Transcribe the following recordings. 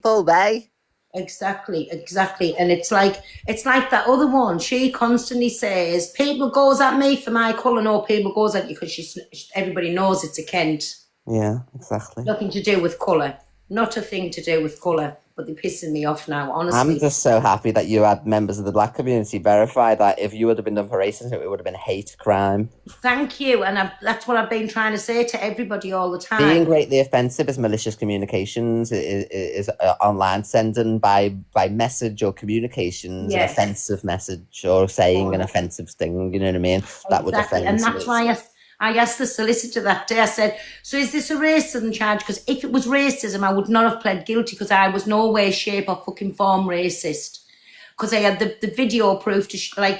full way. Exactly. And it's like that other one. She constantly says, people goes at me for my colour, no, people goes at you because everybody knows it's a Kent. Yeah, exactly. Nothing to do with colour. Not a thing to do with colour. But they're pissing me off now, honestly. I'm just so happy that you had members of the black community verify that if you would have been done for racism, it would have been hate crime. Thank you. And that's what I've been trying to say to everybody all the time. Being greatly offensive is malicious communications, is online sending by message or communications, an offensive message or saying an offensive thing, you know what I mean? That would offend. And that's why I asked the solicitor that day, I said, so is this a racism charge? Because if it was racism, I would not have pled guilty because I was no way, shape or fucking form racist. Because I had the video proof to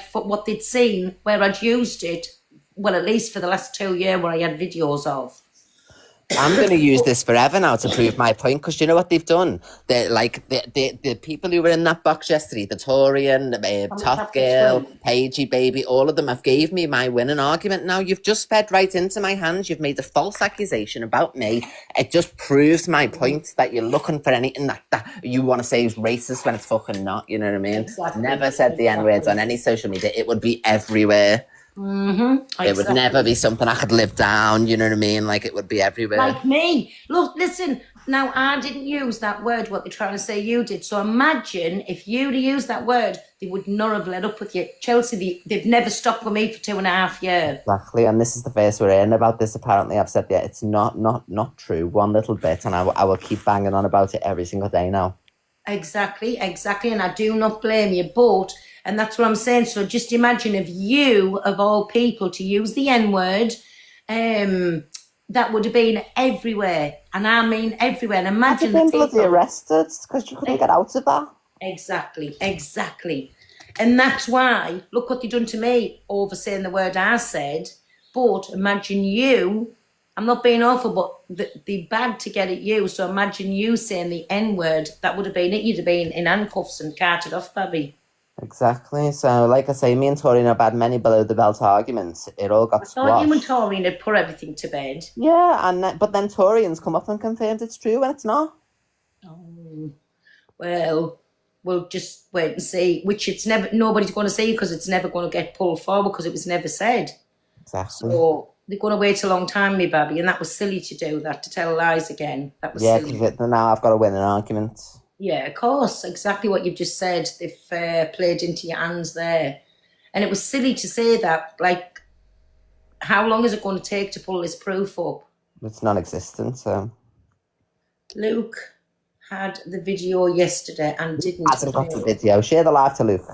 for what they'd seen where I'd used it, well, at least for the last 2 years where I had videos of. I'm going to use this forever now to prove my point, because you know what they've done? They're like the people who were in that box yesterday, the Torian, Top Girl, Pagey Baby, all of them have gave me my winning argument. Now you've just fed right into my hands. You've made a false accusation about me. It just proves my point that you're looking for anything that you want to say is racist when it's fucking not. You know what I mean? Exactly. Never said the N-words on any social media. It would be everywhere. Mm-hmm. It would never be something I could live down, you know what I mean? Like, it would be everywhere. Like me. Look, listen, now I didn't use that word, what they're trying to say you did. So imagine if you'd have used that word, they would not have let up with you. Chelsea, they've never stopped with me for 2.5 years. Exactly, and this is the first we're hearing about this. Apparently, I've said, yeah, it's not true, one little bit, and I will keep banging on about it every single day now. Exactly, and I do not blame you, but, and that's what I'm saying, so just imagine if you, of all people, to use the N-word, that would have been everywhere, and I mean everywhere, and imagine the people... bloody arrested, because you couldn't get out of that. Exactly, and that's why, look what they done to me, over saying the word I said, but imagine you... I'm not being awful, but the bag to get at you. So imagine you saying the N-word. That would have been it. You'd have been in handcuffs and carted off, baby. Exactly. So, like I say, me and Torian have had many below-the-belt arguments. It all got squashed. I thought you and Torian had put everything to bed. Yeah, but then Torian's come up and confirmed it's true when it's not. Oh, well, we'll just wait and see. Which nobody's going to see because it's never going to get pulled forward because it was never said. Exactly. So they're going to wait a long time, me baby, and that was silly to do that, to tell lies again. That was silly. Yeah, because now I've got to win an argument. Yeah, of course, exactly what you've just said. They've played into your hands there. And it was silly to say that, like, how long is it going to take to pull this proof up? It's non-existent, so... Luke had the video yesterday and didn't... Hasn't got the video. Share the live to Luke.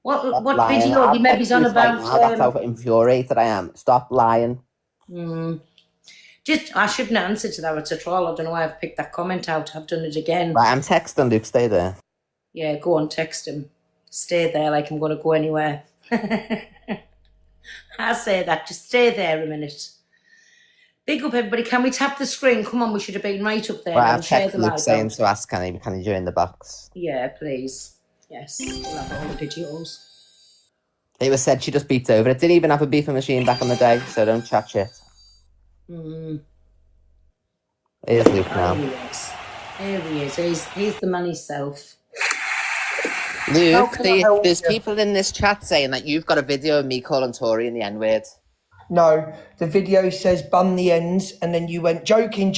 What video? Maybe he's on about... That's how infuriated I am. Stop lying. I shouldn't answer to that. It's a troll. I don't know why I've picked that comment out. I've done it again. Right, I'm texting Luke. Stay there. Yeah, go on, text him. Stay there like I'm going to go anywhere. I say that. Just stay there a minute. Big up, everybody. Can we tap the screen? Come on, we should have been right up there. Right, I've texted Luke saying to ask, can he join the box? Yeah, please. Yes, we'll have all the videos. It was said she just beats over it. Didn't even have a beefing machine back in the day, so don't chat shit. Here's Luke now. Here he is. He's the man himself. Luke, there's people in this chat saying that you've got a video of me calling Torian the N-word. No, the video says bun the ends, and then you went joking.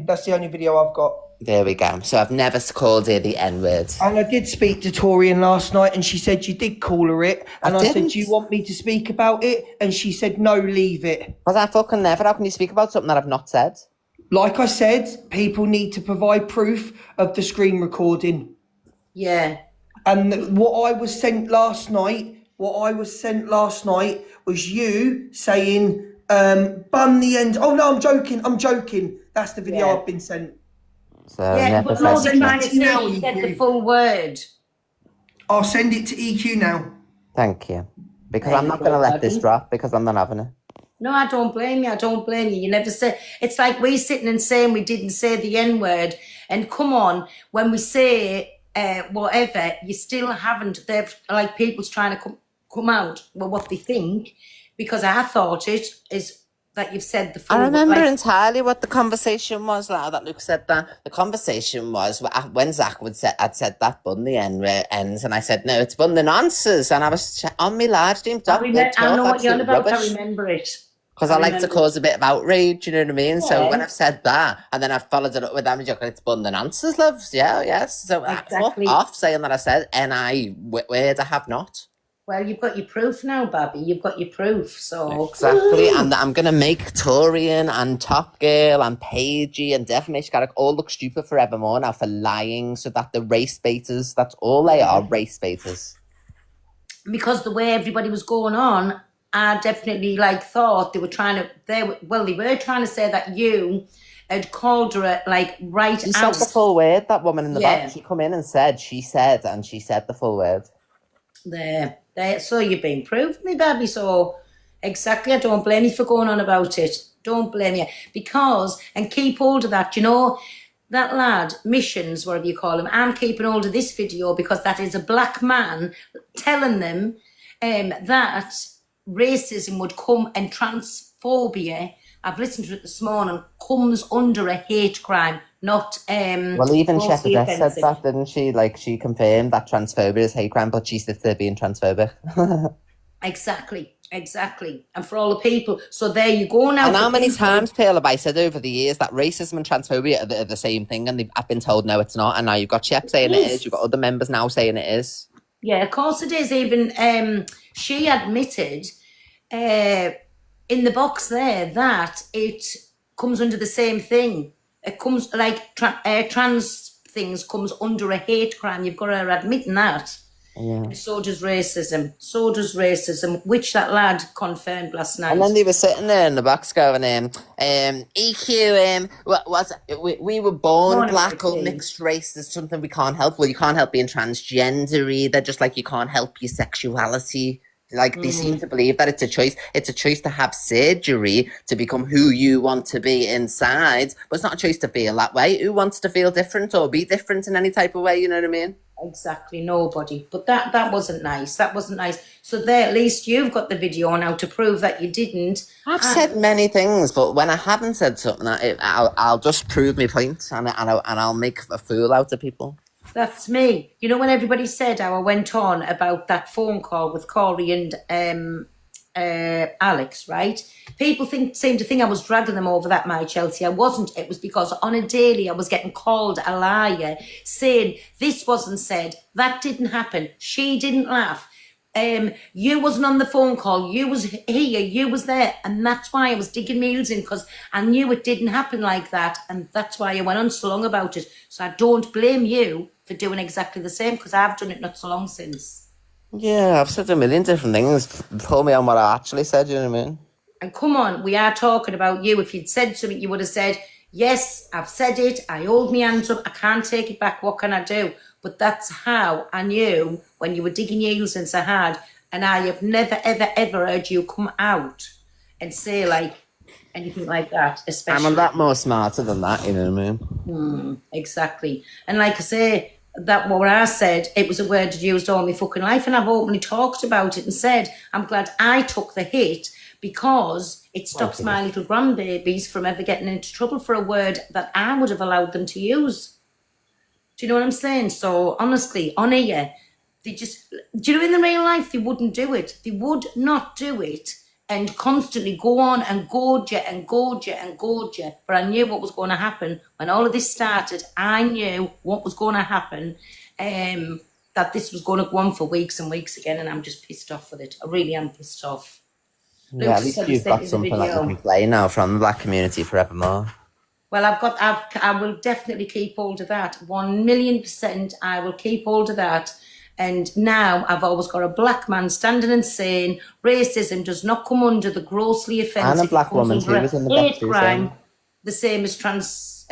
That's the only video I've got. There we go. So I've never called her the N-word. And I did speak to Torian last night, and she said you did call her it. And I said, do you want me to speak about it? And she said, no, leave it. But I fucking never. How can you speak about something that I've not said? Like I said, people need to provide proof of the screen recording. Yeah. And what I was sent last night was you saying, bun the end. Oh, no, I'm joking. That's the video I've been sent. So yeah, but no, they're trying to say you said the full word. I'll send it to EQ now. Thank you. Because I'm not going to let this drop because I'm not having it. No, I don't blame you. You never said... It's like we sitting and saying we didn't say the N-word. And come on, when we say whatever, you still haven't... They're like people's trying to come out with what they think. Because I thought it is that you've said the full. I remember like, entirely what the conversation was. Like that Luke said that the conversation was when Zach had said that bun the end where it ends, and I said no, it's bun the nonsense, and I was on my live stream. I know what you're on about. I remember it. Because I like to cause a bit of outrage, you know what I mean? Yeah. So when I've said that, and then I've followed it up with damage, it's bun the nonsense, loves. Yeah, yes. So exactly. Off saying that I said NI word, I have not. Well, you've got your proof now, Babby. You've got your proof, so... Exactly, and I'm going to make Torian and Top Girl and Paigey and Defamation Character all look stupid forevermore now for lying, so that the race baiters, that's all they are, race baiters. Because the way everybody was going on, I definitely, thought they were trying to... They were trying to say that you had called her, right she out. She said the full word, that woman in the back. She come in and said the full word. There. So you've been proved, me baby. So exactly, I don't blame you for going on about it. Don't blame you. Because, and keep hold of that, that lad, Missions, whatever you call him, I'm keeping hold of this video because that is a black man telling them that racism would come and transphobia, I've listened to it this morning, comes under a hate crime, not well, even Shepherdess said that, didn't she? She confirmed that transphobia is hate crime, but she's still being transphobic. Exactly. And for all the people, so there you go now. And how many times, Pearl, have I said over the years that racism and transphobia are the same thing, and I've been told no, it's not, and now you've got Shep saying it is, you've got other members now saying it is. Yeah, of course it is. Even she admitted in the box there that it comes under the same thing. It comes trans things comes under a hate crime. You've got to admit that. Yeah. So does racism, which that lad confirmed last night. And then they were sitting there in the box going, EQ, we were born black or mixed race. There's something we can't help. Well, you can't help being transgender. They're just like, you can't help your sexuality. They seem to believe that it's a choice. It's a choice to have surgery to become who you want to be inside, but it's not a choice to feel that way. Who wants to feel different or be different in any type of way? You know what I mean? Exactly, nobody. But that wasn't nice. That wasn't nice. So there, at least you've got the video now to prove that you didn't. I've said many things, but when I haven't said something, I'll just prove my point, and I'll make a fool out of people. That's me. When everybody said how I went on about that phone call with Corey and Alex, right? People seem to think I was dragging them over that, my Chelsea. I wasn't. It was because on a daily I was getting called a liar, saying this wasn't said, that didn't happen, she didn't laugh. You wasn't on the phone call, you was here, you was there, and that's why I was digging my heels in, because I knew it didn't happen like that, and that's why I went on so long about it. So I don't blame you for doing exactly the same, because I've done it not so long since. Yeah, I've said a million different things. Pull me on what I actually said, you know what I mean? And come on, we are talking about you. If you'd said something, you would have said, yes, I've said it, I hold my hands up, I can't take it back, what can I do? But that's how I knew when you were digging your heels in so hard, and I have never, ever, ever heard you come out and say anything like that, especially. I'm a lot more smarter than that, you know what I mean? Exactly. And like I say, that what I said, it was a word used all my fucking life, and I've openly talked about it and said, I'm glad I took the hit because it stops my little grandbabies from ever getting into trouble for a word that I would have allowed them to use. Do you know what I'm saying? So honestly, on here, they just, do you know, in the real life, they wouldn't do it. They would not do it and constantly go on and gorge you and gorge you and gorge you. But I knew what was going to happen. When all of this started, I knew what was going to happen, that this was going to go on for weeks and weeks again, and I'm just pissed off with it. I really am pissed off. Yeah, at least you've got something that you can play now from the black community forevermore. Well, I will definitely keep hold of that. 1,000,000%, I will keep hold of that. And now I've always got a black man standing and saying racism does not come under the grossly offensive. And a black woman who was in the hate crime, the same as trans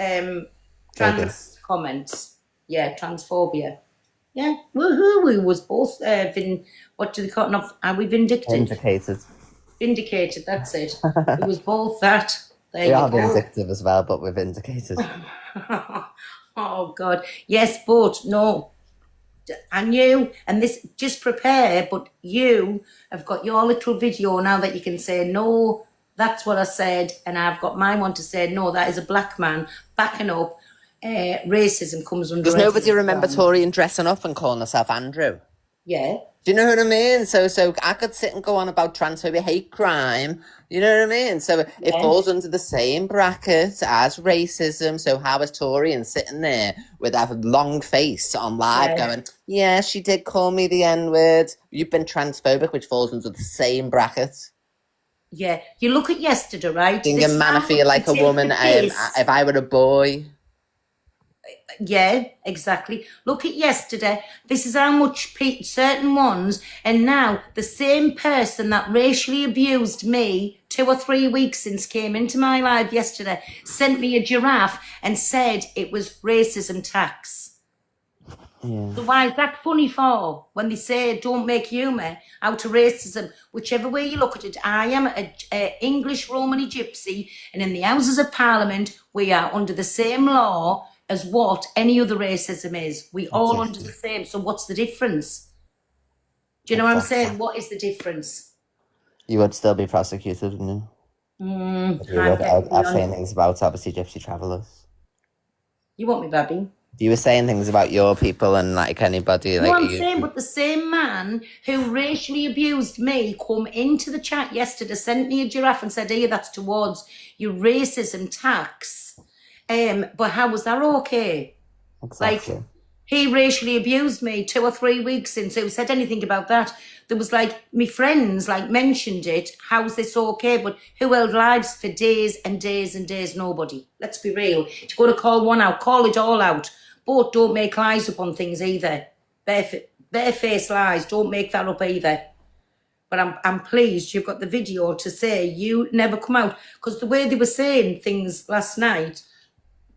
comments. Yeah, transphobia. Yeah, woohoo! We was both what do they call it? Are we vindicted? Vindicated. That's it. It was both that. There we are vindictive as well, but we're vindicated. Oh God, yes, but no. I knew, and this, just prepare, but you have got your little video now that you can say no That's what I said, and I've got my one to say, no, that is a black man backing up. Racism comes under. Does nobody every remember crime. Torian dressing up and calling herself Andrew? Yeah. Do you know what I mean? So I could sit and go on about transphobia, hate crime. You know what I mean? So it falls under the same bracket as racism. So how is Torian sitting there with a long face on live going, yeah, she did call me the N-word. You've been transphobic, which falls under the same bracket. Yeah. You look at yesterday, right? Thinking, man, I feel like a woman. If I were a boy. Yeah, exactly. Look at yesterday. This is how much certain ones, and now the same person that racially abused me 2 or 3 weeks since came into my life yesterday, sent me a giraffe and said it was racism tax. Yeah. So why is that funny for? When they say don't make humour out of racism, whichever way you look at it, I am a English Romany gypsy, and in the Houses of Parliament we are under the same law as what any other racism is. We all under the same. So what's the difference? Do you know what I'm saying? What is the difference? You would still be prosecuted, wouldn't you? I'm saying things about obviously gypsy travellers. You want me, Babby? You were saying things about your people and like anybody. No, like I'm saying, but the same man who racially abused me come into the chat yesterday, sent me a giraffe and said, "Hey, that's towards your racism tax." But how was that okay? Exactly. Like, he racially abused me 2 or 3 weeks since. Who said anything about that? There was like, my friends like mentioned it. How's this okay? But who held lives for days and days and days? Nobody. Let's be real. If you're going to call one out, call it all out. But don't make lies up on things either. Barefaced lies. Don't make that up either. But I'm pleased you've got the video to say you never come out. Because the way they were saying things last night.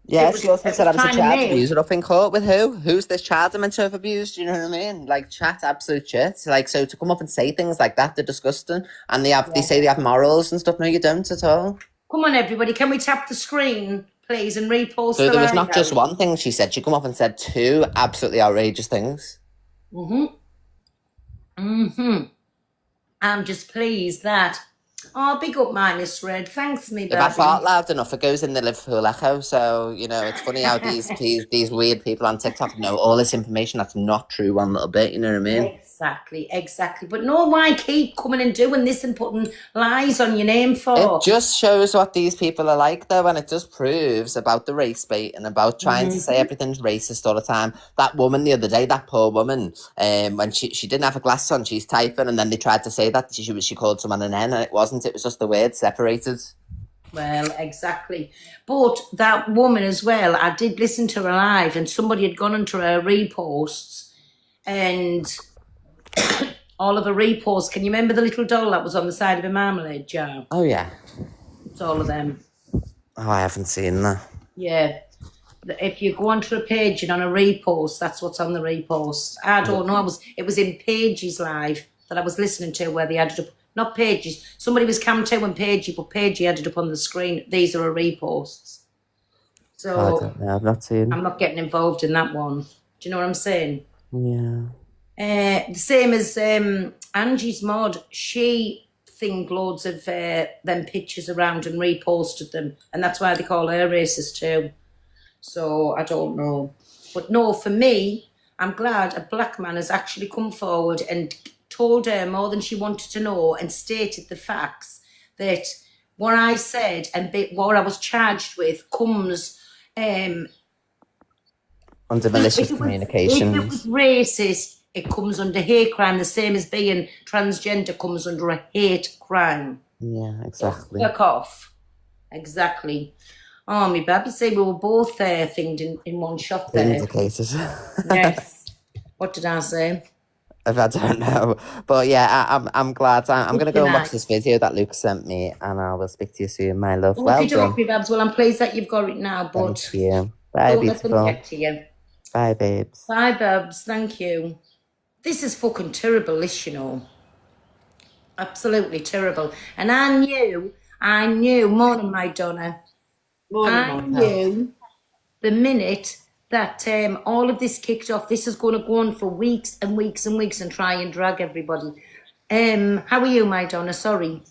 Yeah, she also said I was a child abuser up in court with who? Who's this child I'm meant to have abused? You know what I mean? Like, chat absolute shit. Like, so to come up and say things like that, they're disgusting. And they say they have morals and stuff. No, you don't at all. Come on, everybody. Can we tap the screen, please, and repost So there was not just one thing she said. She come up and said 2 absolutely outrageous things. I'm just pleased that... Oh, big up my Miss Red. Thanks, me, baby. If I fart loud enough, it goes in the Liverpool Echo. So, you know, it's funny how these weird people on TikTok know all this information that's not true one little bit, you know what I mean? Exactly. But no, why keep coming and doing this and putting lies on your name for? It just shows what these people are like, though, and it just proves about the race bait and about trying to say everything's racist all the time. That woman the other day, that poor woman, when she didn't have a glass on, she's typing, and then they tried to say that she called someone an N, and it wasn't. It was just the word separated. Well, exactly. But that woman as well, I did listen to her live, and somebody had gone into her reposts, and all of her reposts. Can you remember the little doll that was on the side of a marmalade jar? Oh, yeah. It's all of them. Oh, I haven't seen that. Yeah. If you go onto a page and on a repost, that's what's on the repost. I don't know. It was in Pages Live that I was listening to where they added up. Not Pages. Somebody was Cam 2 and Pagey, but Pagey added up on the screen. These are her reposts. So I don't know. I've not seen. I'm not getting involved in that one. Do you know what I'm saying? Yeah. The same as Angie's mod. She thinged loads of them pictures around and reposted them, and that's why they call her racist too. So I don't know. But no, for me, I'm glad a black man has actually come forward and told her more than she wanted to know and stated the facts that what I said and what I was charged with comes under malicious communication. If it was racist, it comes under hate crime, the same as being transgender comes under a hate crime. Yeah, exactly. So, fuck off. Exactly. Oh, me baby, say we were both thinged in one shot there. Vindicated. Yes. What did I say? I don't know, but yeah, I'm glad. I'm going to go and watch this video that Luke sent me, and I will speak to you soon, my love. Well done. Well, I'm pleased that you've got it now, but thank you. Bye, beautiful. Let them get to you. Bye, babes. Bye, babes. Thank you. This is fucking terrible, this, you know. Absolutely terrible. And I knew, morning, my Donna. I knew the minute that all of this kicked off, this is going to go on for weeks and weeks and weeks and try and drag everybody. How are you, my Donna? Sorry.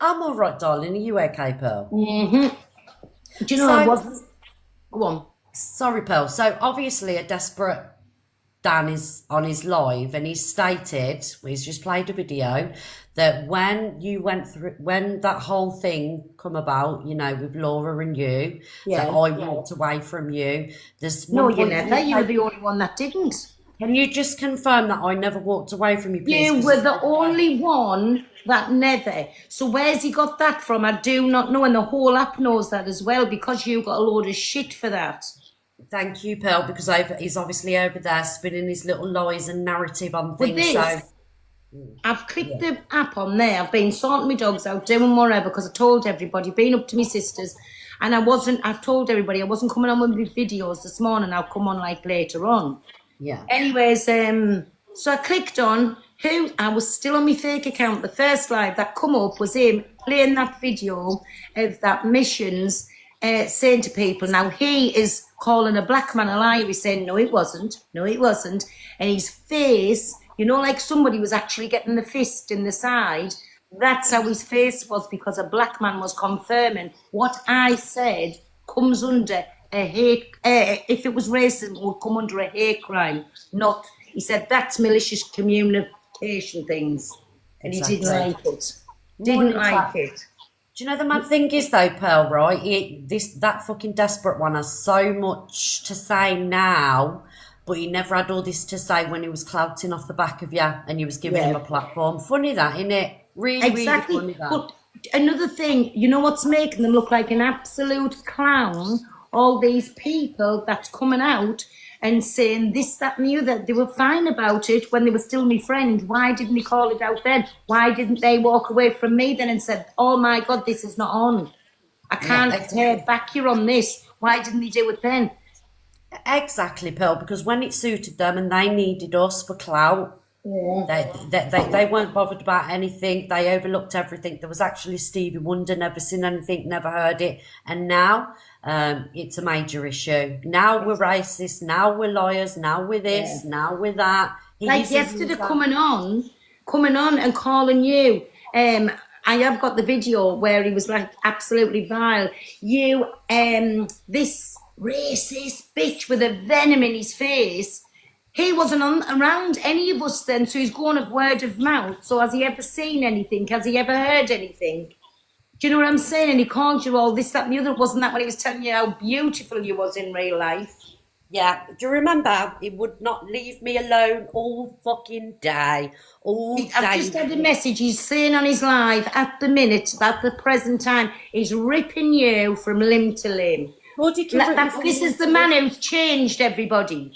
I'm all right, darling. Are you okay, Pearl? Mm-hmm. Do you know I wasn't? Go on. Sorry, Pearl. So obviously a desperate Dan is on his live and he's stated, he's just played a video, that when you went through, when that whole thing come about, you know, with Laura and you, that I walked away from you. There's No, one you point never. You were the only one that didn't. Can you just confirm that I never walked away from you, please? You were the only one that never. So where's he got that from? I do not know, and the whole app knows that as well, because you got a load of shit for that. Thank you, Pearl, because he's obviously over there spinning his little lies and narrative on With things. this, I've clicked the app on there. I've been sorting my dogs out, doing whatever, because I told everybody, been up to my sisters, and I've told everybody I wasn't coming on with my videos this morning. I'll come on like later on. Yeah. Anyways, so I clicked on who, I was still on my fake account. The first live that come up was him playing that video of that missions, saying to people, now he is calling a black man a liar. He's saying, no, it wasn't. No, it wasn't. And his face, you know, like somebody was actually getting the fist in the side. That's how his face was, because a black man was confirming what I said comes under a hate, if it was racism, it would come under a hate crime. Not, he said, that's malicious communication things. And Exactly. he didn't like it. Didn't like it. Do you know the mad thing is though, Pearl, right? That fucking desperate one has so much to say now, but he never had all this to say when he was clouting off the back of you and you was giving him a platform. Funny that, isn't it? Really, Exactly. really funny that. But another thing, you know what's making them look like an absolute clown? All these people that's coming out and saying this, that, and the other. They were fine about it when they were still my friend. Why didn't they call it out then? Why didn't they walk away from me then and said, oh my God, this is not on. I can't back you on this. Why didn't they do it then? Exactly, Pearl, because when it suited them and they needed us for clout, they weren't bothered about anything. They overlooked everything. There was actually Stevie Wonder, never seen anything, never heard it. And now it's a major issue. Now we're racist, now we're liars, now we're this, now we're that. Like yesterday coming on and calling you. I have got the video where he was like absolutely vile. You, this racist bitch with a venom in his face. He wasn't around any of us then, so he's going of word of mouth. So has he ever seen anything? Has he ever heard anything? Do you know what I'm saying? And he called you all this, that, and the other. Wasn't that when he was telling you how beautiful you was in real life? Yeah. Do you remember? He would not leave me alone all fucking day. I've just had a message. He's saying on his live at the minute, at the present time, he's ripping you from limb to limb. This is the man who's changed everybody.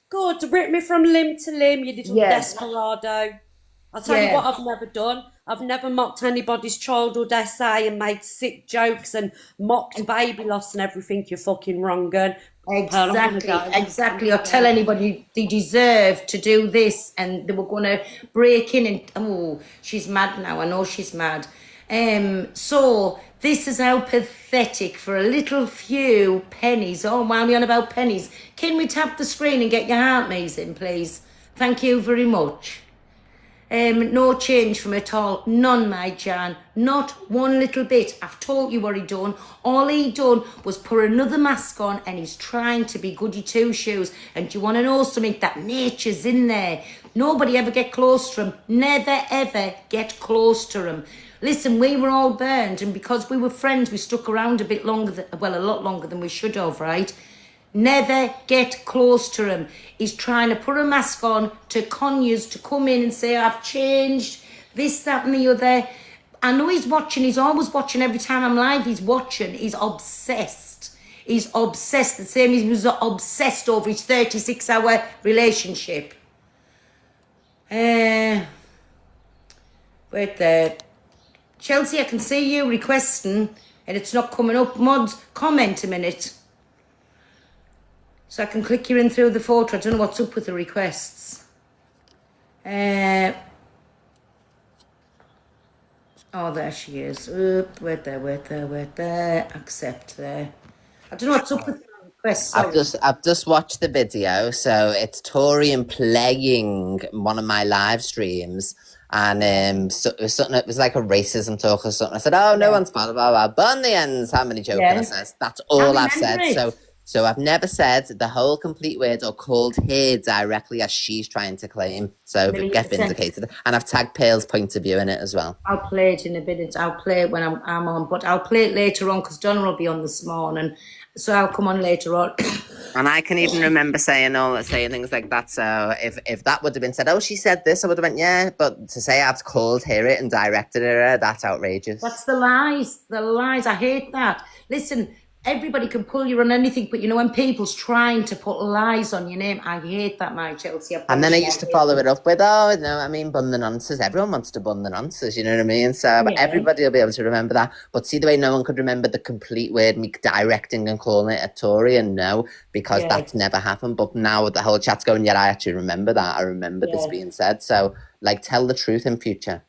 God, to rip me from limb to limb, you little desperado. I'll tell you what I've never done. I've never mocked anybody's childhood essay and made sick jokes and mocked baby loss and everything. You're fucking wrong, girl. Exactly. Or tell anybody they deserve to do this and they were going to break in and, oh, she's mad now. I know she's mad. So this is how pathetic for a little few pennies. Oh, while we're on about pennies, can we tap the screen and get your heart maze in, please? Thank you very much. No change from it all. None, my Jan. Not one little bit. I've told you what he done. All he done was put another mask on and he's trying to be goody two-shoes. And do you want to know something? That nature's in there. Nobody ever get close to him. Never, ever get close to him. Listen, we were all burned, and because we were friends, we stuck around a bit longer, a lot longer than we should have, right? Never get close to him. He's trying to put a mask on to conyers to come in and say, I've changed, this, that, and the other. I know he's watching, he's always watching every time I'm live, he's watching, he's obsessed. He's obsessed, the same as he was obsessed over his 36-hour relationship. Wait there. Chelsea, I can see you requesting and it's not coming up. Mods, comment a minute. So I can click you in through the photo. I don't know what's up with the requests. Oh, there she is. Oop, wait there. Accept there. I don't know what's up with the requests. Sorry. I've just watched the video. So it's Torian playing one of my live streams. and so it was something. It was like a racism talk or something. I said, "Oh, no one's blah blah blah." But in the end, how many joking? I says that's all I've said. it. So I've never said the whole complete word or called her directly as she's trying to claim. So get vindicated. And I've tagged Pearl's point of view in it as well. I'll play it in a bit. I'll play it when I'm on, but I'll play it later on because Donna will be on this morning. So I'll come on later on. And I can even remember saying things like that. So if that would have been said, oh, she said this, I would have went, yeah. But to say I've called her it and directed her, that's outrageous. That's the lies. The lies. I hate that. Listen, everybody can pull you on anything, but when people's trying to put lies on your name, I hate that, my Chelsea. And then I used to follow it up with, bun the nonsense. Everyone wants to bun the nonsense, you know what I mean? So everybody will be able to remember that. But see the way no one could remember the complete word, me directing and calling it a Tory, and no, because that's never happened. But now the whole chat's going, I actually remember that. I remember this being said. So, tell the truth in future.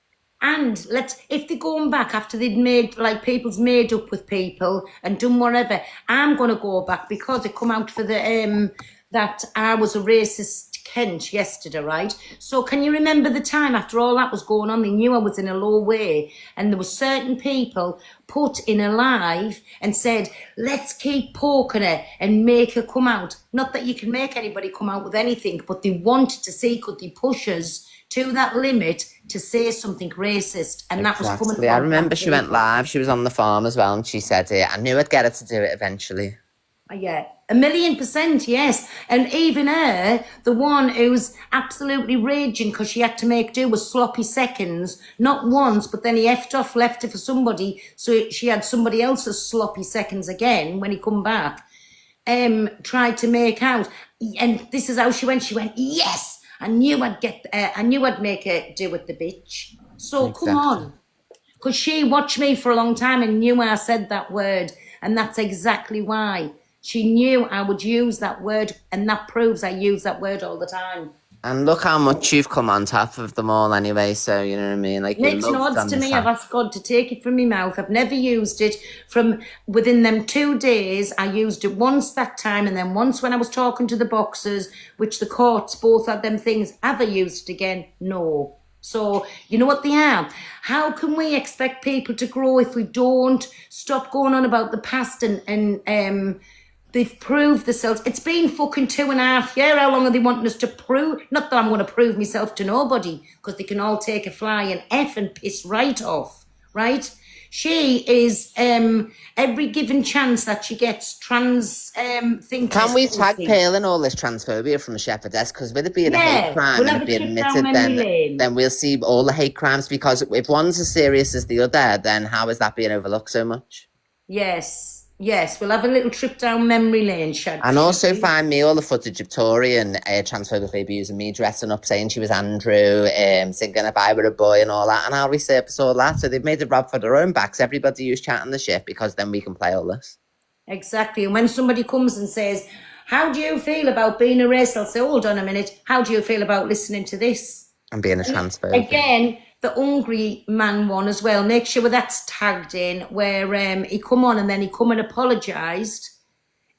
And if they're going back after they'd made, people's made up with people and done whatever, I'm going to go back because it come out for the, that I was a racist Kent yesterday, right? So can you remember the time after all that was going on, they knew I was in a low way and there were certain people put in a live and said, let's keep poking her and make her come out. Not that you can make anybody come out with anything, but they wanted to see, could they push us to that limit to say something racist, and that was coming from. I remember she went live. She was on the farm as well, and she said it. I knew I'd get her to do it eventually. Yeah, 1,000,000%, yes. And even her, the one who's absolutely raging because she had to make do with sloppy seconds, not once, but then he effed off, left it for somebody, so she had somebody else's sloppy seconds again when he come back. Tried to make out, and this is how she went. She went, yes. I knew I'd make her do with the bitch. So come on. Because she watched me for a long time and knew I said that word. And that's exactly why. She knew I would use that word. And that proves I use that word all the time. And look how much you've come on top of them all anyway, so you know what I mean? Makes no odds to me. I've asked God to take it from my mouth. I've never used it. From within them 2 days, I used it once that time, and then once when I was talking to the boxers, which the courts both had them things. Have I used it again? No. So, you know what they are? How can we expect people to grow if we don't stop going on about the past and they've proved themselves. It's been fucking 2.5 years. How long are they wanting us to prove? Not that I'm going to prove myself to nobody, because they can all take a flying F and piss right off, right? She is every given chance that she gets trans thing. Can we tag Pearl in all this transphobia from the Shepherdess? Because with it being a hate crime and it being admitted, then we'll see all the hate crimes. Because if one's as serious as the other, then how is that being overlooked so much? Yes, we'll have a little trip down memory lane, Shad. And also find me all the footage of Tori and transphobically abusing me, dressing up, saying she was Andrew, singing If I Were a Boy and all that, and I'll resurface all that. So they've made it rob for their own backs. Everybody who's chatting the shit, because then we can play all this. Exactly. And when somebody comes and says, how do you feel about being a race? I'll say, hold on a minute. How do you feel about listening to this? And being a transphobe. Again, the hungry man one as well. Make sure that's tagged in, where he come on and then he come and apologised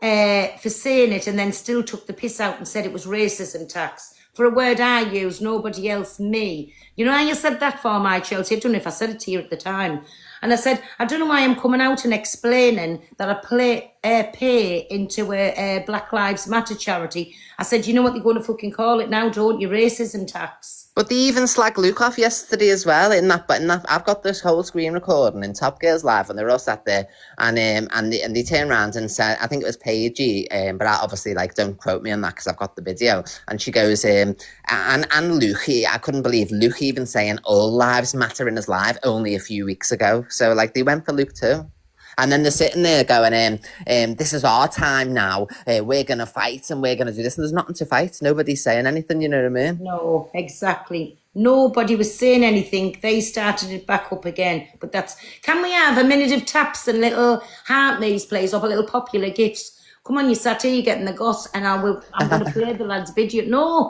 for saying it, and then still took the piss out and said it was racism tax. For a word I use, nobody else, me. You know how you said that for my Chelsea? I don't know if I said it to you at the time. And I said, I don't know why I'm coming out and explaining that I pay into a Black Lives Matter charity. I said, you know what they're going to fucking call it now, don't you? Racism tax. But they even slag Luke off yesterday as well. But I've got this whole screen recording in Top Girls Live, and they're all sat there, and they turned around and said, I think it was Paigey, but I obviously don't quote me on that because I've got the video. And she goes, and Luke, I couldn't believe Luke even saying all lives matter in his live only a few weeks ago. So they went for Luke too. And then they're sitting there going, this is our time now. We're going to fight and we're going to do this. And there's nothing to fight. Nobody's saying anything, you know what I mean? No, exactly. Nobody was saying anything. They started it back up again. But can we have a minute of taps and little heart maze plays up, a little popular gifts? Come on, you sat here, you're getting the goss, and I'm going to play the lad's video. No.